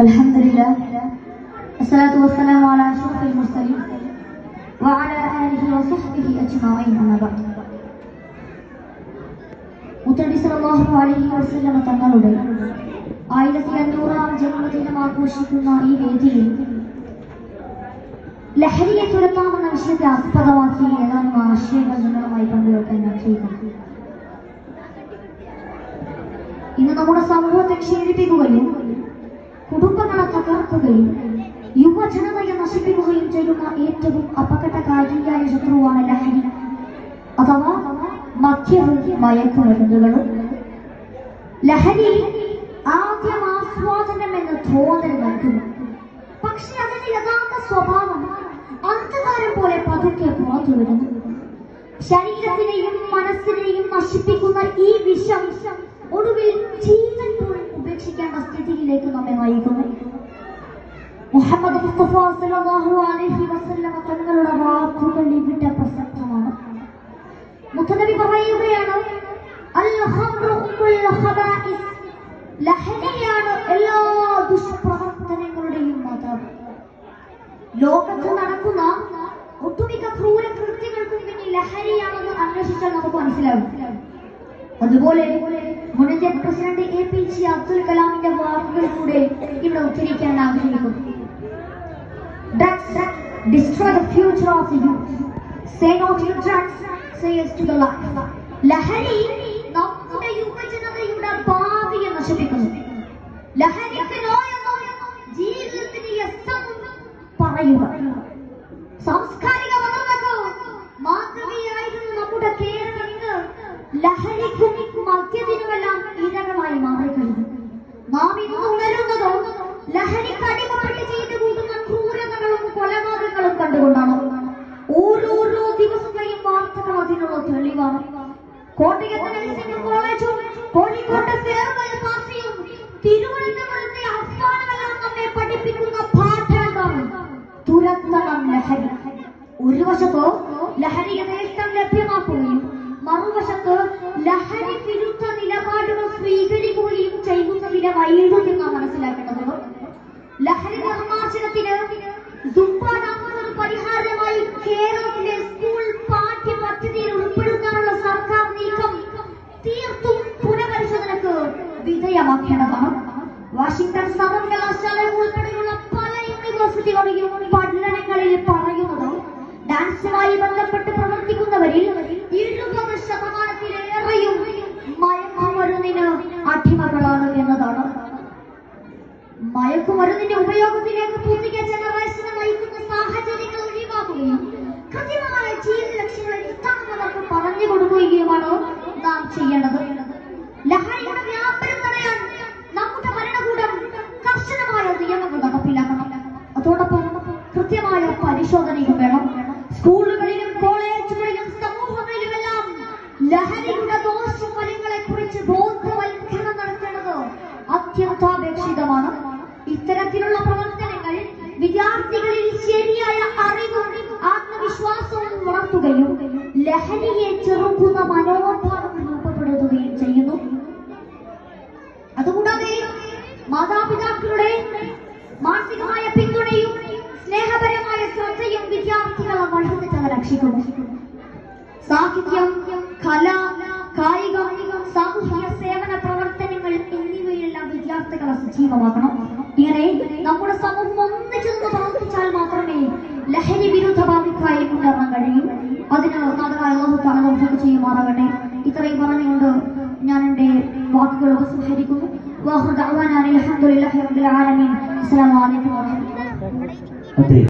Alhamdulillah, assalatu wassalamu ala ashrafil mursalin wa ala alihi wa sahbihi ajma'in, amma ba'd. മുത്തനബി സല്ലല്ലാഹു അലൈഹി വസല്ലം തങ്ങളുടെ 1500-ാം ജന്മദിനം ആഘോഷിക്കുന്ന ഈ വേദിയിൽ ലഹരിയെ തുരത്താമെന്ന വിഷയത്തെ ആസ്പദമാക്കി ഏതാനും ആശയങ്ങൾ നിങ്ങളുമായി പങ്കുവെക്കാൻ ഞാൻ ചെയ്യുന്നു. ഇന്ന് നമ്മുടെ സമൂഹത്തെ ക്ഷീണിപ്പിക്കുകയും കുടുംബങ്ങളെ തകർക്കുകയും യുവജനതയെ നശിപ്പിക്കുകയും ചെയ്യുന്ന ഏറ്റവും അപകടകാരിയായ ശത്രുവാണ് ലഹരി അഥവാ മദ്യവും മയക്കുമരുന്നുകളും. ലഹരി ആദ്യം ആസ്വാദനം എന്ന തോന്നൽ നൽകുന്നു, പക്ഷെ അതിന്റെ യഥാർത്ഥ സ്വഭാവം അന്ധകാരം പോലെ പതുക്കെ പുറത്തു വരുന്നു. ശരീരത്തിനെയും മനസ്സിനെയും നശിപ്പിക്കുന്ന ഈ വിഷം ഒടുവിൽ ജീവൻ പോലും ഉപേക്ഷിക്കേണ്ട സ്ഥിതിയിലേക്ക് നമ്മെ നയിക്കുന്നു. മുഹമ്മദ് മുസ്തഫ സല്ലല്ലാഹു അലൈഹി വസല്ലം തങ്ങളുടെ വാക്കുകൾ ഇവിടെ പ്രസക്തമാണ്. മുത്തനബി പറയുകയാണ്, അൽ ഖംറു ഉമ്മുൽ ഖബാഇസ്, ലഹരിയാണ് എല്ലാ ദുഷ്പ്രവർത്തനങ്ങളുടെയും മാതാവ്. ലോകത്ത് നടക്കുന്ന ഒട്ടുമിക്ക ക്രൂര കൃത്യങ്ങൾക്കും പിന്നിൽ ലഹരിയാണെന്ന് അന്വേഷിച്ചാൽ നമുക്ക് മനസ്സിലാവും. അതുപോലെ മുൻ ഇന്ത്യൻ പ്രസിഡന്റ് APJ അബ്ദുൽ കലാമിന്റെ വാക്കുകളിലൂടെ ഇവിടെ ഉദ്ധരിക്കാൻ ആഗ്രഹിക്കുന്നു. Drugs destroy the future of the youth. Say no to drugs, say yes to the life. ലഹരി നമ്മുടെ യുവജനതയുടെ ഭാവിയെ നശിപ്പിക്കുന്നു. ലഹരിക്ക് നോ എന്നോ ജീവിതത്തിന് യെസ് എന്നും പറയുക. സാംസ്കാരിക വളർച്ചയ്ക്ക് മാതൃകയായിരുന്നു നമ്മുടെ കേരളം ഇന്ന് ലഹരിക്കും മദ്യത്തിനുമെല്ലാം ഇരകളായി മാറിക്കഴിഞ്ഞു. നാം ഇന്ന് ഉണരുന്നതോ ലഹരിക്ക് അടിമപ്പെട്ട് ചെയ്തു കൂട്ടുന്ന ക്രൂരതകളും കൊലപാതകങ്ങളും കണ്ടുകൊണ്ടാണ്. ഓരോരോ ദിവസത്തെയും വാർത്തകൾ അതിനുള്ള തെളിവാണ്. കോട്ടയത്തെ നഴ്സിംഗ് കോളേജും കോഴിക്കോട്ടെ ഫെയർവെൽ പാർട്ടിയും തിരുവനന്തപുരത്തെ അഫ്ഗാനെല്ലാം നമ്മെ പഠിപ്പിക്കുന്ന പാഠമാണ് തുരത്തണം ലഹരി. ഒരു വശത്തോ ലഹരി യഥേഷ്ടം ലഭ്യമാക്കുകയും മറുവശത്ത് ലഹരി വിരുദ്ധ നിലപാടുകൾ സ്വീകരിക്കുകയും ചെയ്യുന്നതിന്റെ വൈരുദ്ധ്യം നാം മനസ്സിലാക്കേണ്ടതുണ്ട്. ലഹരി നിർമ്മാർജ്ജനത്തിന് ഒരു പരിഹാരമായി കേരളത്തിലെ സ്കൂൾ പാഠ്യ പദ്ധതിയിൽ ഉൾപ്പെടുത്താനുള്ള സർക്കാർ നീക്കം തീർത്തും പുനഃപരിശോധനക്ക് വിധേയമാക്കേണ്ടതാണ്. വാഷിംഗ്ടൺ സർവകലാശാല ഉൾപ്പെടെയുള്ള പല യൂണിവേഴ്സിറ്റികളുടെയും പഠനങ്ങളിൽ പറയുന്നത് ഡാൻസുമായി ബന്ധപ്പെട്ട് പ്രവർത്തിക്കുന്നവരിൽ 70%-ലേറെയും മയക്കുമരുന്നിന് അടിമകളാണ് എന്നതാണ്. മയക്കുമരുന്നിന്റെ ഉപയോഗത്തിലേക്ക് പുതിയ ജനറേഷനെ നയിക്കുന്ന സാഹചര്യങ്ങൾ ഒഴിവാക്കുകയും കൃത്യമായ ജീവിത ലക്ഷ്യങ്ങൾ എത്താമെന്നവർക്ക് പറഞ്ഞു കൊടുക്കുകയുമാണ് നാം ചെയ്യേണ്ടത്. ലഹരിയുടെ വ്യാപനം തടയാൻ നമ്മുടെ ഭരണകൂടം കർശനമായ നിയമങ്ങൾ നടപ്പിലാക്കണം. അതോടൊപ്പം കൃത്യമായ പരിശോധനയും വേണം. സ്കൂളുകളിലും കോളേജുകളിലും സമൂഹങ്ങളിലുമെല്ലാം ലഹരിയുടെ ദോഷഫലങ്ങളെ കുറിച്ച് ബോധവൽക്കരണം നടത്തേണ്ടത് അത്യന്താപേക്ഷിതമാണ്. ഇത്തരത്തിലുള്ള പ്രവർത്തനങ്ങൾ വിദ്യാർത്ഥികളിൽ ശരിയായ അറിവും ആത്മവിശ്വാസവും വളർത്തുകയും ലഹരിയെ ചെറുക്കുന്ന മനോഭാവം രൂപപ്പെടുത്തുകയും ചെയ്യുന്നു. അതുകൂടാതെ മാതാപിതാക്കളുടെ മാനസികമായ പിന്തുണയും സ്നേഹപരമായ ശ്രദ്ധയും വിദ്യാർത്ഥികളെ വഴിതെറ്റാതെ രക്ഷിക്കുന്നു. സാഹിത്യം, കല, കായികം, സാമൂഹിക സേവന പ്രവർത്തനങ്ങൾ എന്നിവയിലെല്ലാം വിദ്യാർത്ഥികളെ സജീവമാക്കണം. ഇങ്ങനെ നമ്മുടെ സമൂഹം ഒന്നിച്ചു നിന്ന് പ്രവർത്തിച്ചാൽ മാത്രമേ ലഹരി വിരുദ്ധ ഭാവിക്കായി മുന്നേറാൻ കഴിയും. അതിന് നാഥനായ അല്ലാഹു തആല തൗഫീഖ് ചെയ്യുമാറാകട്ടെ. ഇത്രയും പറഞ്ഞുകൊണ്ട് ഞാൻ എന്റെ വാക്കുകൾ ഉപസംഹരിക്കുന്നു. വാഖിറു ദഅവാനാ അൽഹംദുലില്ലാഹി റബ്ബിൽ ആലമീൻ. അസ്സലാമു അലൈക്കും വറഹ്മത്തുള്ളാഹി.